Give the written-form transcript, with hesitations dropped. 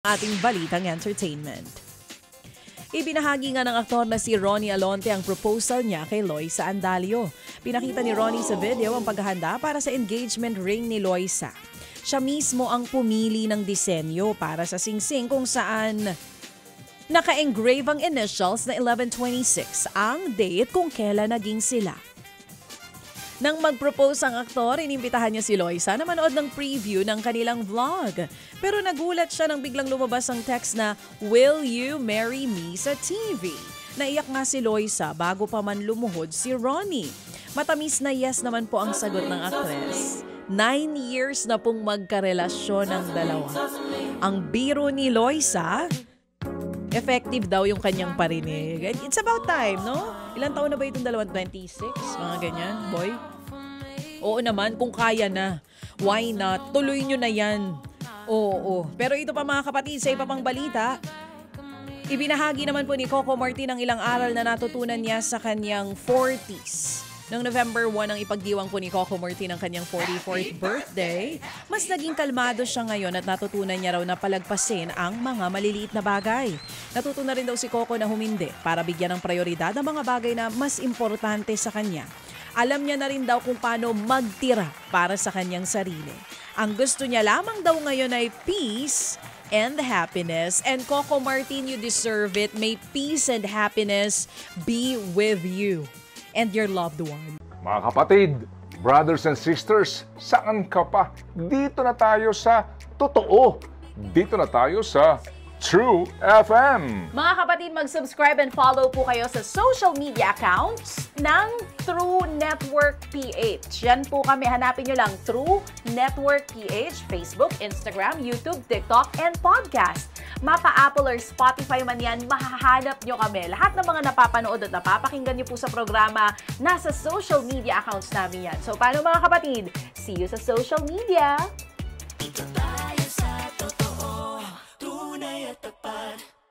Ating balitang entertainment. Ibinahagi nga ng aktor na si Ronnie Alonte ang proposal niya kay Loisa Andalio. Pinakita ni Ronnie sa video ang paghahanda para sa engagement ring ni Loisa. Siya mismo ang pumili ng disenyo para sa singsing kung saan naka-engrave ang initials na 11/26 ang date kung kailan naging sila. Nang mag-propose ang aktor, inimbitahan niya si Loisa na manood ng preview ng kanilang vlog. Pero nagulat siya nang biglang lumabas ang text na, "Will you marry me?" sa TV. Naiyak nga si Loisa bago pa man lumuhod si Ronnie. Matamis na yes naman po ang sagot ng aktres. 9 years na pong magkarelasyon ng dalawa. Ang biro ni Loisa, effective daw yung kanyang parinig. It's about time, no? Ilang taon na ba itong dalawang? 26? Mga ganyan, boy? Oo naman, kung kaya na. Why not? Tuloy nyo na yan. Oo. Pero ito pa mga kapatid, sa iba pang balita, ibinahagi naman po ni Coco Martin ang ilang aral na natutunan niya sa kanyang 40s. Noong November 1 ang ipagdiwang po ni Coco Martin ang kanyang 44th birthday, mas naging kalmado siya ngayon at natutunan niya raw na palagpasin ang mga maliliit na bagay. Natutunan rin daw si Coco na humindi para bigyan ng prioridad ang mga bagay na mas importante sa kanya. Alam niya na rin daw kung paano magtira para sa kanyang sarili. Ang gusto niya lamang daw ngayon ay peace and happiness. And Coco Martin, you deserve it. May peace and happiness be with you and your loved one. Mga kapatid, brothers and sisters, saan ka pa? Dito na tayo sa totoo. Dito na tayo sa True FM. Mga kapatid, mag-subscribe and follow po kayo sa social media accounts ng True Network PH. Yan po kami, hanapin nyo lang True Network PH, Facebook, Instagram, YouTube, TikTok, and podcast. Mapa Apple or Spotify man yan, mahahanap nyo kami. Lahat ng mga napapanood at napapakinggan nyo po sa programa, nasa social media accounts namin yan. So paano mga kapatid? See you sa social media!